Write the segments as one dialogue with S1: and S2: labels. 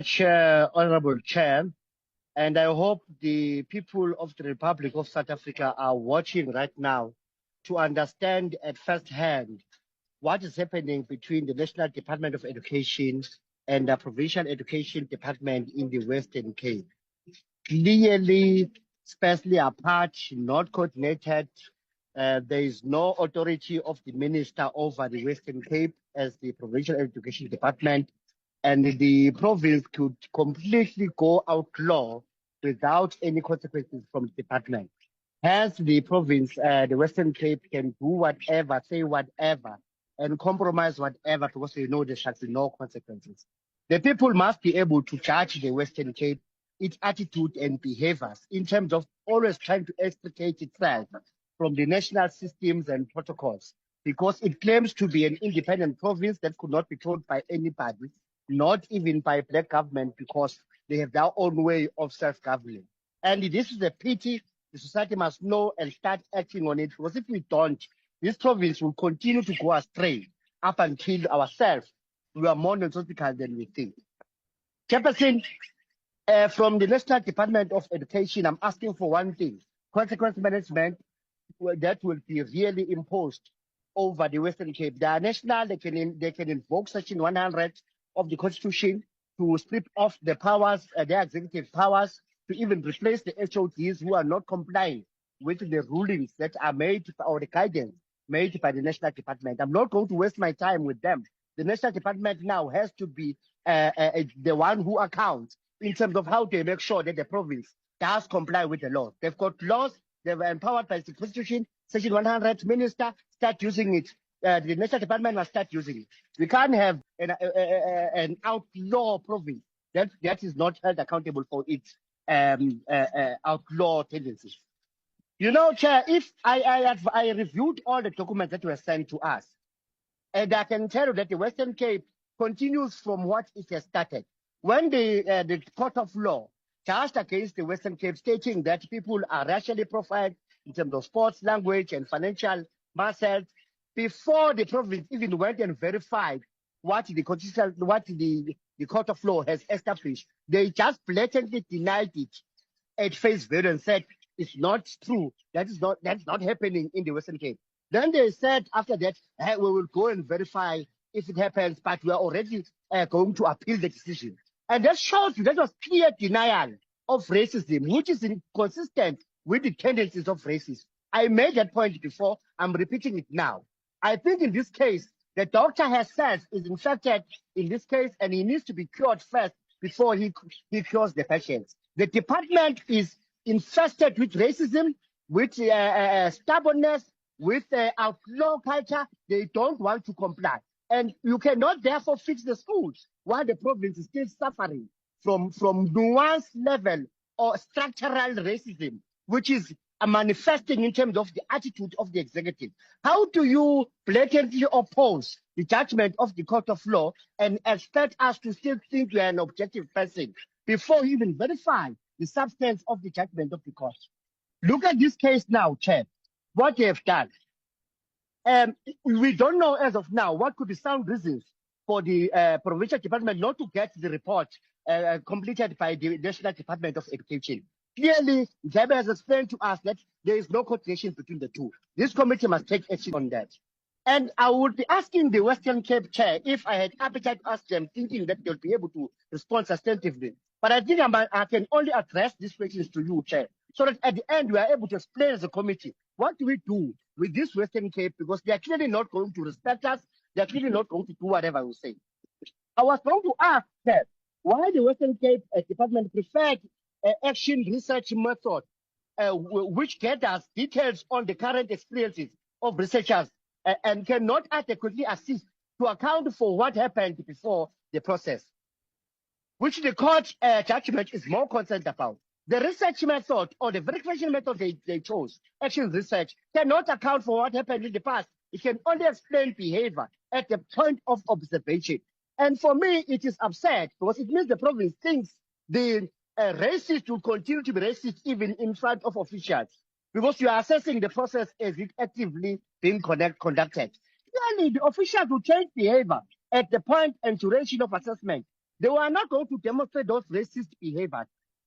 S1: Honorable Chair, and I hope the people of the Republic of South Africa are watching right now to understand at first hand what is happening between the National Department of Education and the Provincial Education Department in the Western Cape. Clearly, sparsely apart, not coordinated. There is no authority of the minister over the Western Cape as the Provincial Education Department, and the province could completely go outlaw without any consequences from the department. Hence, the province, the Western Cape, can do whatever, say whatever, and compromise whatever because they know there shall be no consequences. The people must be able to judge the Western Cape, its attitude and behaviors in terms of always trying to extricate itself from the national systems and protocols, because it claims to be an independent province that could not be told by anybody, not even by black government, because they have their own way of self-governing. And this is a pity. The society must know and start acting on it, because if we don't, this province will continue to go astray up until ourselves we are more neurotical than we think. Chairperson, from the National Department of Education, I'm asking for one thing: consequence management that will be really imposed over the Western Cape. They are national. They can invoke Section 100 of the Constitution to strip off the powers, their executive powers, to even replace the HODs who are not complying with the rulings that are made or the guidance made by the National Department. I'm not going to waste my time with them. The National Department now has to be the one who accounts in terms of how they make sure that the province does comply with the law. They've got laws. They were empowered by the Constitution. Section 100, minister, start using it. The National Department must start using it. We can't have an outlaw province that is not held accountable for its outlaw tendencies. You know, Chair, if I reviewed all the documents that were sent to us, and I can tell you that the Western Cape continues from what it has started. When the Court of Law charged against the Western Cape, stating that people are racially profiled in terms of sports, language, and financial muscles, before the province even went and verified what the Court of Law has established, they just blatantly denied it at face value and said it's not true. That's not happening in the Western Cape. Then they said after that, hey, we will go and verify if it happens, but we are already going to appeal the decision. And that shows you that was clear denial of racism, which is inconsistent with the tendencies of racism. I made that point before. I'm repeating it now. I think in this case, the doctor herself is infected in this case, and he needs to be cured first before he cures the patient. The department is infested with racism, with stubbornness, with outlaw culture. They don't want to comply. And you cannot therefore fix the schools while the province is still suffering from nuanced level or structural racism, which is manifesting in terms of the attitude of the executive. How do you blatantly oppose the judgment of the Court of Law and expect us to still think you are an objective person before you even verify the substance of the judgment of the court? Look at this case now, Chair. What they have done. We don't know as of now what could be sound reasons for the provincial department not to get the report completed by the National Department of Education. Clearly, Zebe has explained to us that there is no coordination between the two. This committee must take action on that. And I would be asking the Western Cape Chair if I had appetite to ask them, thinking that they'll be able to respond substantively. But I think I can only address these questions to you, Chair, so that at the end we are able to explain as a committee what do we do with this Western Cape, because they are clearly not going to respect us. They are clearly not going to do whatever we say. I was going to ask that why the Western Cape Department preferred action research method, which gathers details on the current experiences of researchers and cannot adequately assist to account for what happened before the process, which the court judgment is more concerned about. The research method or the verification method they chose, action research, cannot account for what happened in the past. It can only explain behavior at the point of observation. And for me, it is absurd because it means the province thinks the racist will continue to be racist even in front of officials, because you are assessing the process as it actively being conducted. Clearly, the officials will change behavior at the point and duration of assessment. They were not going to demonstrate those racist behaviors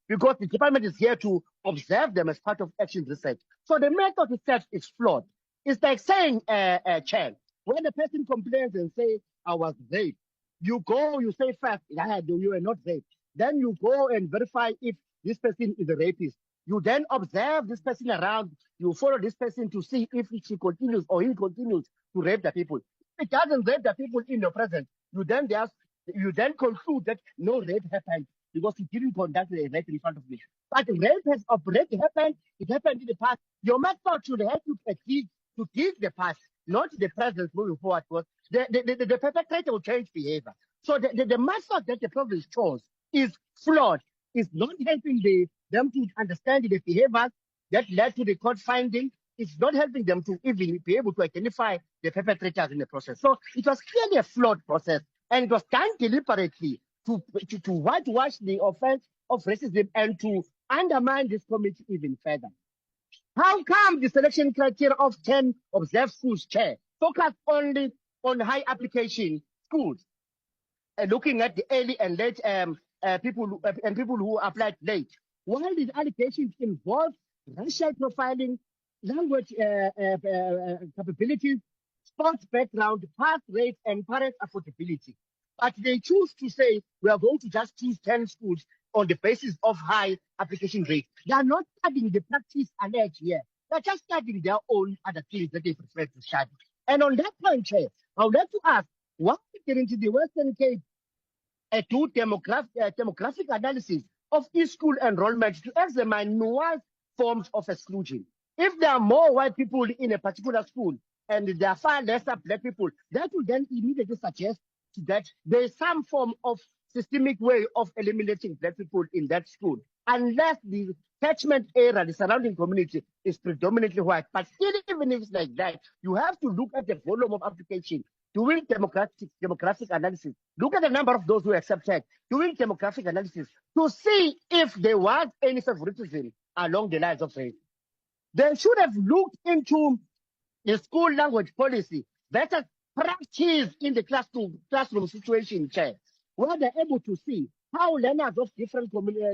S1: because the department is here to observe them as part of action research. So the method itself is flawed. It's like saying, Chair, when a person complains and say, I was raped, you go, you say first, yeah, you were not raped. Then you go and verify if this person is a rapist. You then observe this person around. You follow this person to see if she continues or he continues to rape the people. If it doesn't rape the people in your presence, you then conclude that no rape happened because he didn't conduct a rape in front of me. But rape happened. It happened in the past. Your method should help you to teach the past, not the present moving forward. Because the perpetrator will change behavior. So the method that the province chose is flawed. It's not helping them to understand the behaviors that led to the court finding. It's not helping them to even be able to identify the perpetrators in the process. So it was clearly a flawed process, and it was done deliberately to whitewash the offense of racism and to undermine this committee even further. How come the selection criteria of 10 observed schools, Chair, focus only on high application schools, looking at the early and late people who applied late? While these allegations involve racial profiling, language capabilities, sports background, pass rate, and parent affordability. But they choose to say we are going to just choose 10 schools on the basis of high application rate. They are not studying the practice alleged here. They're just studying their own other things that they prefer to study. And on that point, Chair, I would like to ask, why didn't the Western Cape do demographic analysis of each school enrollment to examine nuanced forms of exclusion? If there are more white people in a particular school and there are far lesser black people, that will then immediately suggest that there is some form of systemic way of eliminating black people in that school, unless the catchment area, the surrounding community, is predominantly white. But even if it's like that, you have to look at the volume of application, doing demographic analysis, look at the number of those who accepted, doing demographic analysis to see if there was any favoritism along the lines of race. They should have looked into the school language policy versus practice in the classroom situation, Chair, where they're able to see how learners of different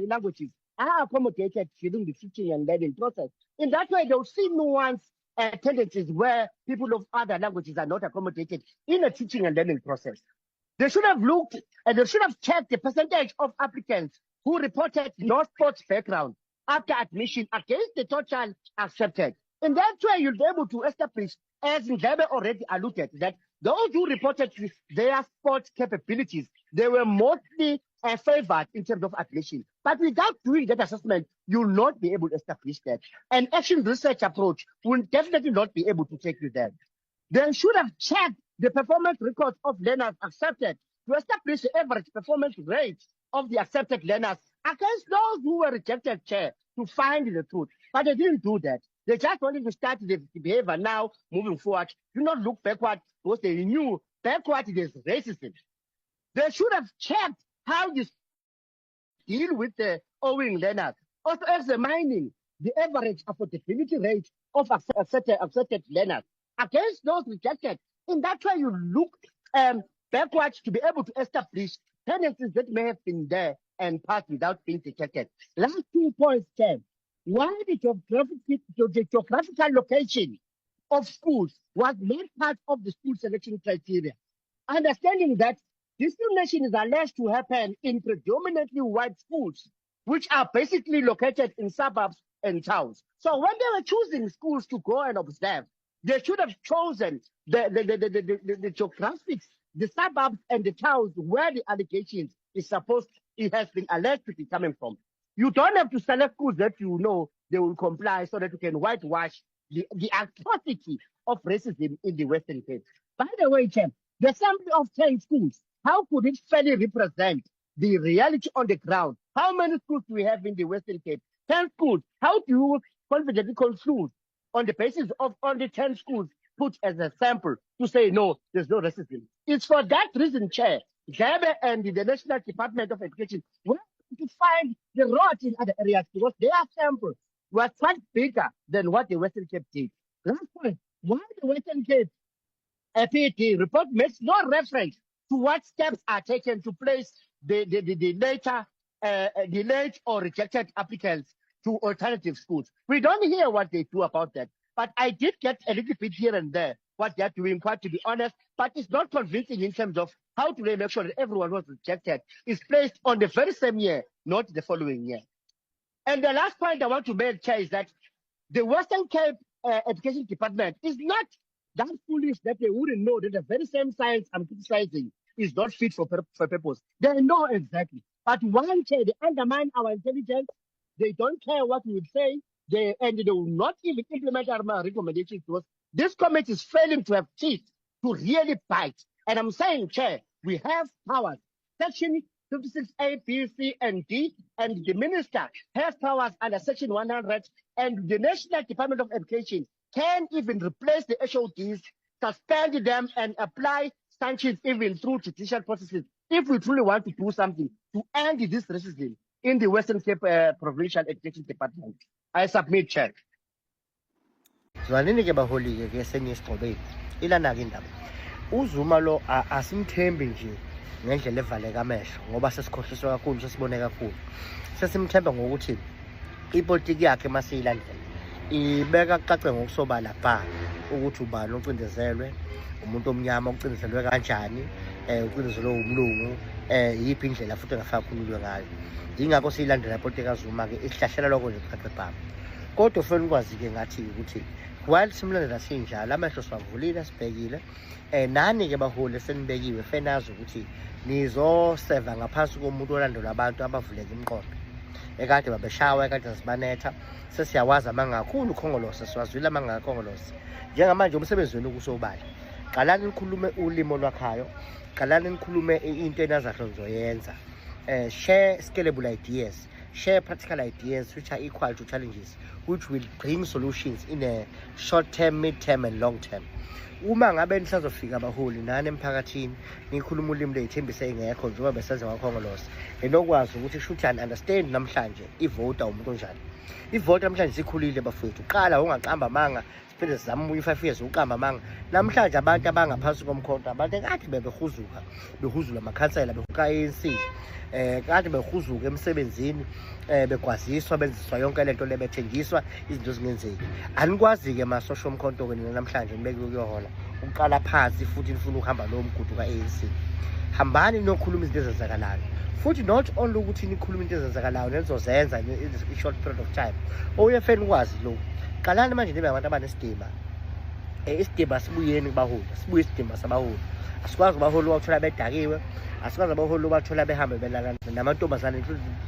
S1: languages are accommodated during the teaching and learning process. In that way, they'll see nuanced tendencies where people of other languages are not accommodated in a teaching and learning process. They should have looked and they should have checked the percentage of applicants who reported no sports background after admission against the total accepted. In that way, you'll be able to establish, as Ndlebe already alluded, that those who reported their sports capabilities, they were mostly favored in terms of admission. But without doing that assessment, you'll not be able to establish that. An action research approach will definitely not be able to take you there. They should have checked the performance records of learners accepted to establish the average performance rate of the accepted learners against those who were rejected, Chair, to find the truth. But they didn't do that. They just wanted to start the behavior now, moving forward. Do not look backward because they knew backward is racism. They should have checked how you deal with the owing learners, also examining the average affordability rate of accepted learners against those rejected. In that way, you look backwards to be able to establish tendencies that may have been there and passed without being detected. Last 2 points, Ken. Why the geographical location of schools was not part of the school selection criteria? Understanding that discrimination is alleged to happen in predominantly white schools, which are basically located in suburbs and towns. So when they were choosing schools to go and observe, they should have chosen the geographics, the suburbs and the towns where the allegations it has been alleged to be coming from. You don't have to select schools that you know they will comply so that you can whitewash the atrocity of racism in the Western Cape. By the way, Chair, the sample of 10 schools, how could it fairly represent the reality on the ground? How many schools do we have in the Western Cape? 10 schools. How do you confidently conclude on the basis of only 10 schools put as a sample to say, no, there's no racism? It's for that reason, Chair, Ndlebe and the National Department of Education were to find the rot in other areas because their samples were much bigger than what the Western Cape did. Last point, why the Western Cape PET report makes no reference to what steps are taken to place the late or rejected applicants to alternative schools. We don't hear what they do about that. But I did get a little bit here and there what they're doing, quite to be honest, but it's not convincing in terms of how to make sure that everyone who was rejected is placed on the very same year, not the following year. And the last point I want to make, Chair, is that the Western Cape Education Department is not that foolish that they wouldn't know that the very same science I'm criticizing is not fit for purpose. They know exactly. But one, Chair, they undermine our intelligence. They don't care what we would say. They will not even implement our recommendations to us. This committee is failing to have teeth to really bite. And I'm saying, Chair, we have powers. Section 56A, B, C, and D, and the minister has powers under Section 100, and the National Department of Education can even replace the HODs, suspend them, and apply sanctions even through judicial processes if we truly want to do something to end this racism in the Western Cape Provincial Education Department. I submit, Chair.
S2: Zwanini ke baholi ke senisixobeni ilana ke indaba uZuma lo asimthembi nje ngendlela evaleka amehlo ngoba sesikhohliswa kakhulu sesibone kakhulu sesimthemba ngokuthi ipolitiki yakhe masiyilandela ibeka kucace ngokusobala bha ukuthi ubani ocindezelwe umuntu omnyama ocindezelwe kanjani ucindezelwe umlungu yipi indlela futhi engafaka khululwe ngayo ingakho siyilandela ipolitiki kaZuma ke isihlahlela lokho nje kucace bha kodwa ufuna ukwazi ke ngathi ukuthi while simlandela sinjalo amehlo siwavulile sibhekile nani ke baholi senibekiwe fenazi ukuthi nizoseva ngaphansi komuntu olandela abantu abavuleka imiqondo ekade babeshawa ekade sibanetha sesiyawazi amangakhulu ukhongolose siwazwile amangakhongolose njengamanje umsebenzi wenu kusobala qalani nikhulume ulimo lwakhayo qalani nikhulume into enazahlo nizoyenza share scalable ideas share practical ideas which are equal to challenges which will bring solutions in a short term, mid term and long term. Uma ngabe nisazofika abaholi nani emphakathini nikhuluma ulimi leyithembise ingekho njengoba besenza ngakhongolose enokwazi ukuthi should and understand namhlanje ivota umuntu onjani ivota namhlanje sikhulile bafowethu qala ungaqamba amanga siphinde sizama u5 years uqamba amanga namhlanje abantu abangaphansi komkhonto abantu ekade behuzula amakhansela behuka ANC kade behuzuka emsebenzini bekwaziswa benziswa yonke lento lebethengiswa izinto zingenzeki anikwazi ke masosho omkhonto wena namhlanje nibeke ukuyohola uqala phansi futhi nifuna ukuhamba lo mgudu kaANC hambani nokhuluma izinto ezenzakalayo futhi not only ukuthi nikhuluma into ezenzakalayo nizozenza in short period of time oyefeni kwazi lo qalani manje nibe abantu abanesidima isidima sibuyeni kubaholi sibuye isidima sabaholi asikwazi abaholi wathola bedakiwe asikwazi abaholi bathola behambe belala namantombazane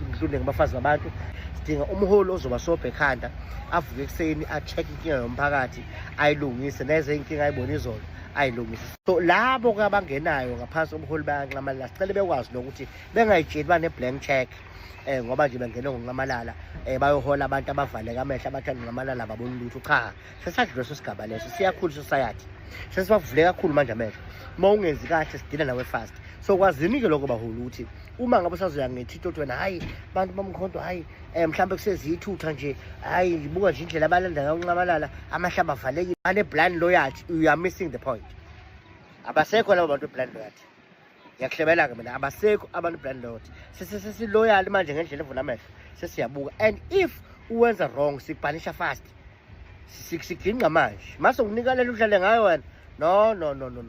S2: including abafazi babantu sidinga umholi ozoba sobhe ekhanda avuke ekseni a-check inkinga yomphakathi ayilungise neze inkinga ayibona izolo ayilungise so labo ke abangenayo ngaphansi komholi bayanqamalala sicela bekwazi nokuthi bengayitsheli bane-blank check ngoba nje bengene ngokunqamalala bayohola abantu abavaleka amehlo abathanda ngamalala babona lutho cha sesadlule sigaba leso siyakhulu society sesibavule kakhulu manje amehlo mawungenzi kahle sidila nawe fast so kwazini ke lokho baholi ukuthi uma ngabe sazoya ngethito wena hayi abantu bamkhonto hayi mhlambe kuseziyithutha nje hayi ngibuka nje indlela abalanda ngayo unqamalala amahlamba avalekile ane blind loyalty you are missing the point abasekho labo bantu blind loyalty yakuhlebela ke mina abasekho abantu blind loyalty sesiloyal manje ngendlela evuna amehlo sesiyabuka and if uwenza wrong sikubanisha fast siginqa manje mase unginika udlale ngayo wena no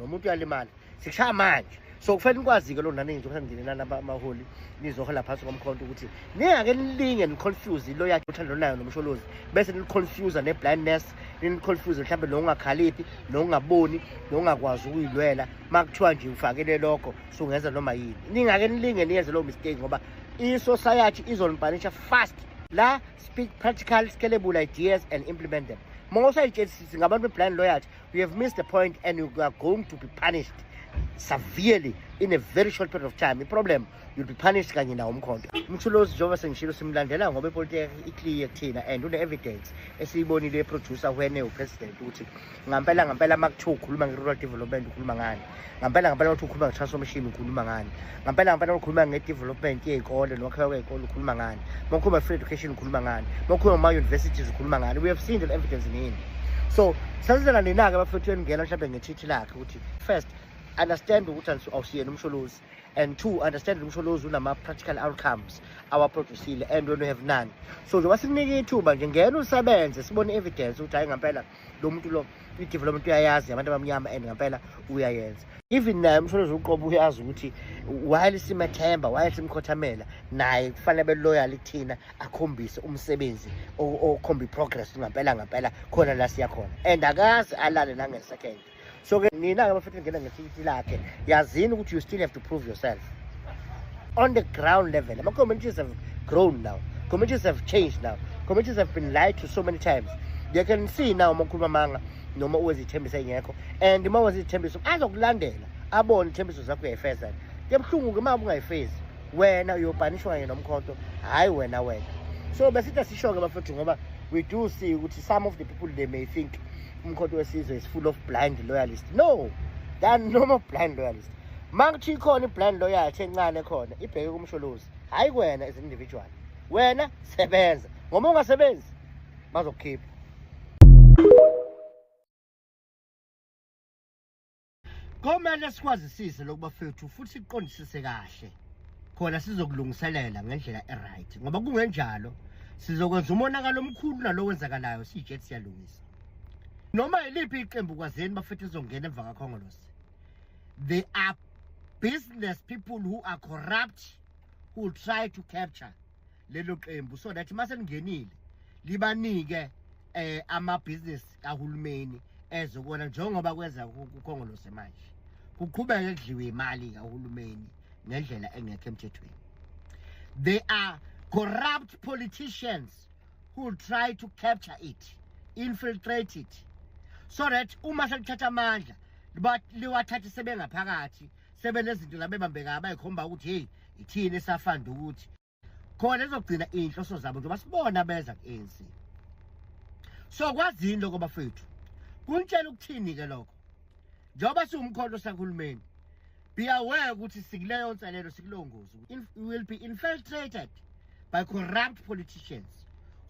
S2: umuntu uyalimala sikushaya manje so kufanele nikwazi ke lo nani ngizokusanginelana amaholi nizohola phansi komkhonto ukuthi ningake nilinge niconfuse lo yakhe uthando nayo nomsholozi bese niconfuse neblindness niconfuse mhlawumbe lo ungakhaliphi lo ungaboni lo ungakwazi ukuyilwela makuthiwa nje ufakele lokho sungenza noma yini ningake nilinge niyenze lo mistake ngoba i-society izonipanisha fast la speak practical scalable ideas and implement them mawusayitshela ngabantu be-blind loyalty we have missed the point and you are going to be punished severely in a very short period of time. The problem, you'll be punished kanye nawo umkhonto. Umthulozi njengoba sengishilo simlandela ngoba ipolitiki iclear kuthina and une evidence esiyibonile eproducer wena upresident ukuthi ngampela makuthiwa ukhuluma nge-rural development ukhuluma ngani. Ngampela ukuthi ukhuluma nge-transformation ukhuluma ngani. Ngampela ukhuluma nge-development yezikole nokwakhiwa kwezikole ukhuluma ngani. Makukhuluma free education ukhuluma ngani. Makukhuluma ama-universities ukhuluma ngani. We have seen the evidence in him. So sasizela nina-ke bafethu ngena mhlawumbe ngethithi lakhe ukuthi first understand ukuthi awusiyena umsholozi and 2 understand umsholozi unama practical outcomes awaproducile, and when we have none, so njengoba sikunike ithuba nje ngena usebenze sibone evidence ukuthi hayi ngempela lo muntu lo i-development uyayazi abantu abamnyama and ngempela uyayenza. Even naye umsholozi uqobo uyazi ukuthi while simethemba while simkhothamela naye kufanele beloyal kuthina akhombise umsebenzi okhomba progress ngempela khona la siya khona, and akazi alale nangesecond. So nina ke bafethu ngena ngethikithi lakhe yazini ukuthi you still have to prove yourself on the ground level. Ama communities have grown now, communities have changed now, communities have been lied to so many times. They can see now makhuluma manga noma uwezithembisa ingekho, and uma wezithembiso azokulandela abone ithembiso zakho uyayifeza. Kebhlungu ke uma ungayifezi wena uyobhanishwa yena nomkhonto, hayi wena. So besithi sisho ke bafethu ngoba we do see ukuthi some of the people they may think umkhonto wesizwe is full of blind loyalists. No, there are no more blind loyalists. Mangithi ikhona i-blind loyalty encane khona ibheke kumsholozi, hayi wena as an individual. Wena sebenza, ngoba ungasebenzi bazokukhipha. Komele sikwazisise lokuba fethu futhi siqondisise kahle khona sizokulungiselela ngendlela eright, ngoba kungenjalo sizokwenza umonakalo omkhulu nalo wenzakalayo sijethi siyalungisa. Noma iliphi iqembu kwazeni bafethu izongena emva kakhongolose, they are business people who are corrupt who will try to capture lelo qembu so that mase lingenile libanike ama-business kahulumeni ezokona njengoba kwenza kukhongolose manje kuqhubeka kudliwe imali kahulumeni ngendlela engekho emthethweni. They are corrupt politicians who will try to capture it, infiltrate it, so that uma sekuthatha amandla liwathathe sebengaphakathi sebenezinto labebambeka abayikhomba ukuthi hey ithini esafanda ukuthi khona ezogcina inhloso zabo njengoba sibona beza ku-ANC. So kwazini lokho bafethu kuntshela ukuthini ke lokho njengoba siwumkhonto sakahulumeni, be aware ukuthi sikuleyo nselelo sikuleyo ngozi will be infiltrated by corrupt politicians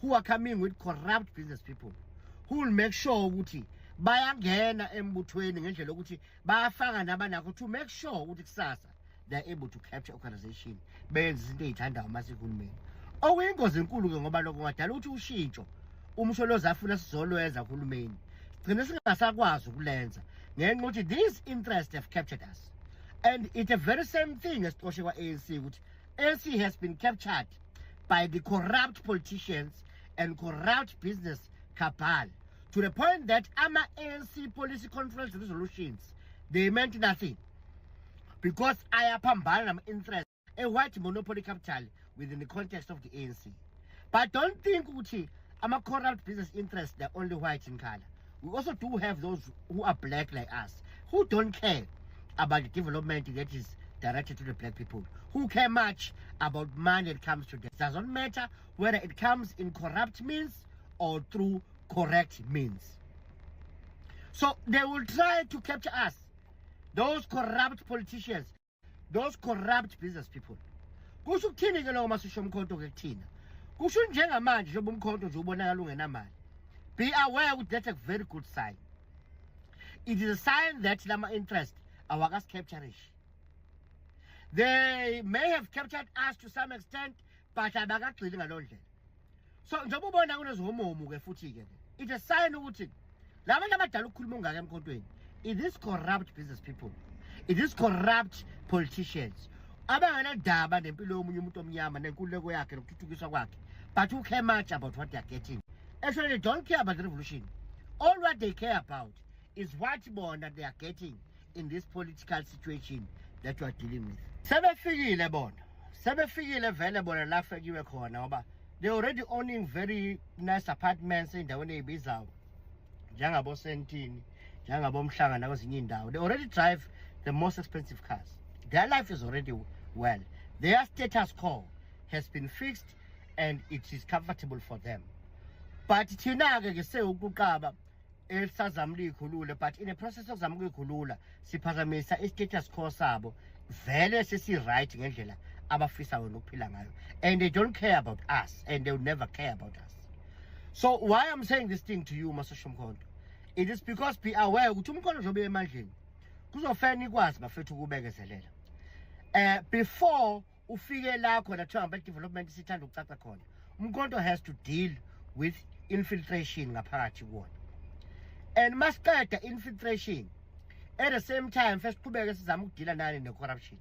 S2: who are coming with corrupt business people who will make sure ukuthi bayangena embuthweni ngendlela ukuthi bayafaka nabanakho to make sure ukuthi kusasa they are able to capture organization benze izinto ezithandayo masihulumeni. Okuyingozi enkulu ke ngoba lokho ngadala ukuthi ushintsho umsholozi afuna sizolwenza uhulumeni sigcine singasakwazi ukulenza ngenxa ukuthi these interests have captured us, and it's a very same thing esixoshe kwa-ANC ukuthi ANC has been captured by the corrupt politicians and corrupt business cabal to the point that ama-ANC policy conference resolutions they meant nothing because ayaphambana nama-interest a-white monopoly capital within the context of the ANC. But don't think ukuthi ama-corrupt business interests they're only white in color. We also do have those who are black like us who don't care about the development that is directed to the black people, who care much about money that comes to them. It doesn't matter whether it comes in corrupt means or through correct means. So they will try to capture us, those corrupt politicians, those corrupt business people. Kusho ukuthini ke lokho masisho umkhonto ke kuthina? Kusho njengamanje njengoba umkhonto nje ubonakala ungenamali. Be aware with that's a very good sign. It is a sign that lama interest awakas capture. They may have captured us to some extent, but abakagcili ngaloo ndlela. So njengoba ubona kunezihomomo ke futhi ke it's a sign ukuthi labantu abadala ukukhuluma ungaka emkhontweni it is corrupt business people, it is corrupt politicians abangenadaba nempilo yomunye umuntu omnyama nenkululeko yakhe nokuthuthukiswa kwakhe, but who care much about what they are getting. Actually they don't care about the revolution. All what they care about is what bona they are getting in this political situation that you are dealing with. Sebefikile bona, sebefikile vele bona la fekiwe khona ngoba they already owning very nice apartments endaweni ezibizayo njengabo Sentini, njengabo Mhlanga nakwezinye indawo. They already drive the most expensive cars. Their life is already well. Their status quo has been fixed and it is comfortable for them. But thina ke sewukuqaba elisazama ukuyikhulula, but in the process of zama ukuyikhulula siphazamisa i-status quo sabo vele sesi right ngendlela abafisa ukuphila ngayo, and they don't care about us and they will never care about us. So why I'm saying this thing to you Masosha Mkhonto, it is because be aware ukuthi umkhonto njobe emandleni kuzofanele ikwazi bafethu ukubekezelela. Before ufike la khona kuthiwa ngabe development sithanda ukucaca khona, Umkhonto has to deal with infiltration ngaphakathi kuwona. And masiqeda infiltration, at the same time first siqhubeke sizama ukudila nani ne-corruption.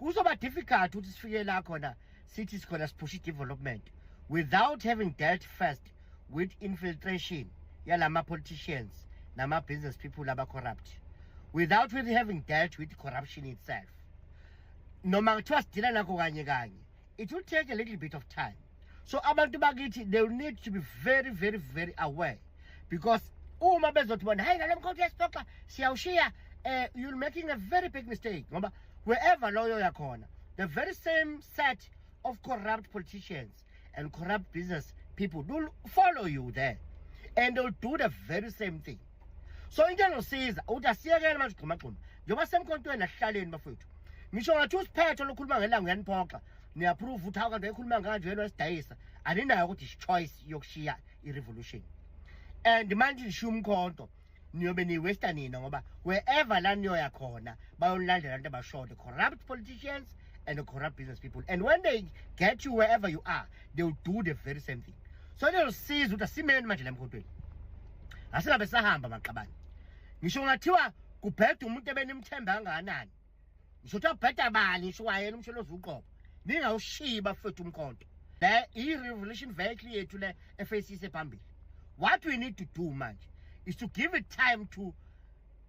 S2: Kuzoba difficult ukuthi sifike la khona sithi sikhona sipush development without having dealt first with infiltration yalama politicians nama business people laba corrupt, without really having dealt with corruption itself. Noma kuthiwa sidila nakho kanye kanye, it will take a little bit of time. So abantu bakithi, they will need to be very, very, very aware, because uma bezothi bona hayi ngale mkhonto yesixoxa siyawushiya, you're making a very big mistake. Ngoba wherever loyo yakhona, the very same set of corrupt politicians and corrupt business people will follow you there, and they'll do the very same thing. So into enosiza ukuthi asiyekele manje ugxumagxuma njengoba semkhontweni asihlaleni bafowethu. Ngisho ngathi usiphetho lokhuluma ngelanga uyaniphoxa, niapprove ukuthi hawu kanti ekhuluma kanje wena wasidayisa, aninayo ukuthi choice yokushiya i-revolution. And manje nishiya Umkhonto niyobe niwesta nina ngoba wherever la niyoya khona bayonilandela abantu abashode, corrupt politicians and the corrupt business people, and when they get you wherever you are, they will do the very same thing. So they will seize ukuthi asimeni manje la emkhontweni, asingabe sahamba maqabane. Ngisho ngathiwa kubheda umuntu ebenimthemba kangakanani, ngisho ukuthi ubheda bani, ngisho wayena umsholozi uqobo, ningawushiyi bafethu Umkhonto. Le i-revolution vehicle yethu le efacise phambili. What we need to do manje is to give it time to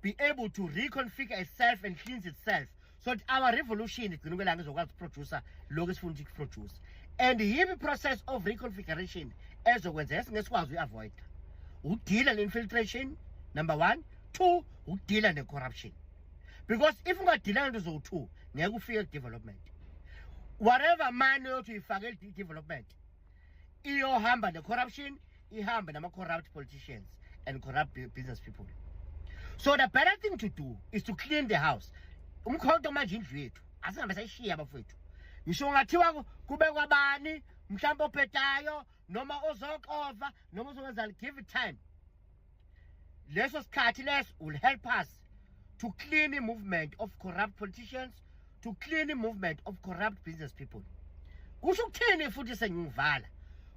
S2: be able to reconfigure itself and cleanse itself, so that our revolution igcine kwelanga izokwazi ukuproducer lokho esifuna ukuthi kuproduce. And the process of reconfiguration ezokwenza esingesikwazi uyi-avoid, udila ne-infiltration, number 1. 2, udila ne-corruption. Because if ungadila into zo-2, ngeke ufike ku-development. Whatever money yothi uyifake development, iyohamba ne-corruption, ihamba nama-corrupt politicians and corrupt business people. So the better thing to do is to clean the house. Umkhonto manje indlu yethu asingabe sayishiya bafowethu. Ngisho ngathiwa kube kwabani mhlawumbe ophethayo noma ozoqova noma ozokwenza, give it time. Leso sikhathi leso will help us to clean the movement of corrupt politicians, to clean the movement of corrupt business people. Kusho ukuthini futhi sengivala?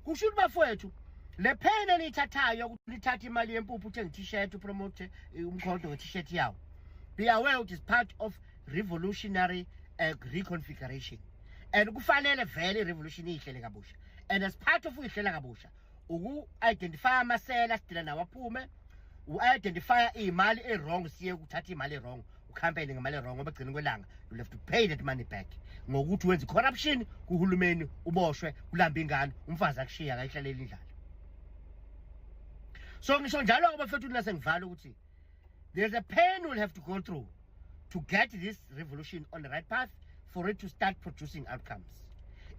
S2: Kusho ukuthi bafowethu, le phela nithathayo ukuthi nithatha imali yempuphu uthenga i-t-shirt upromote Umkhonto nge-t-shirt yawo. Be aware it is part of revolutionary reconfiguration. And kufanele vele revolution ihlele kabusha. And as part of uyihlela kabusha, uku-identify amasela sidila nawo aphume, u-identify imali e-wrong, siye ukuthatha imali e-wrong, ucampaign ngemali e-wrong ngoba egcine kwelanga you have to pay that money back. Ngokuthi wenza corruption kuhulumeni, uboshwe, ulambe ingane, umfazi akushiya akayihlalela indlala. So ngisho njalo abafethu nasengivala ukuthi there's a pain we'll have to go through to get this revolution on the right path for it to start producing outcomes.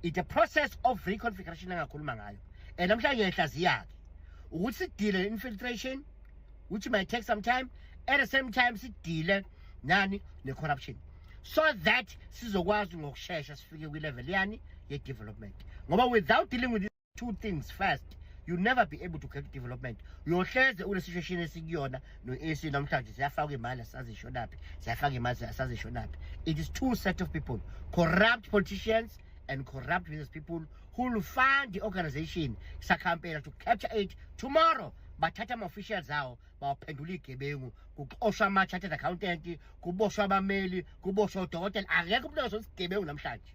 S2: It's a process of reconfiguration engakhuluma ngayo. And namhlanje ngiyahlaziya ke ukuthi sidile infiltration, which might take some time, at the same time sidile nani ne-corruption, so that sizokwazi ngokushesha sifike kwi-level yani ye-development. Ngoba without dealing with these two things first, you'll never be able to get development. Uyohleze ule situation esikuyona no-AC namhlanje siyafaka imali asazishonaphi, siyafaka imali asazishonaphi. It is two set of people, corrupt politicians and corrupt business people, who will fund the organization campaign to capture it tomorrow. Bathatha ama-officials awo bawaphendula igebengu, kuxoshwa ama-chartered accountant, kuboshwa abameli, kuboshwa udokotela. Akekho umuntu ozosigebengu namhlanje.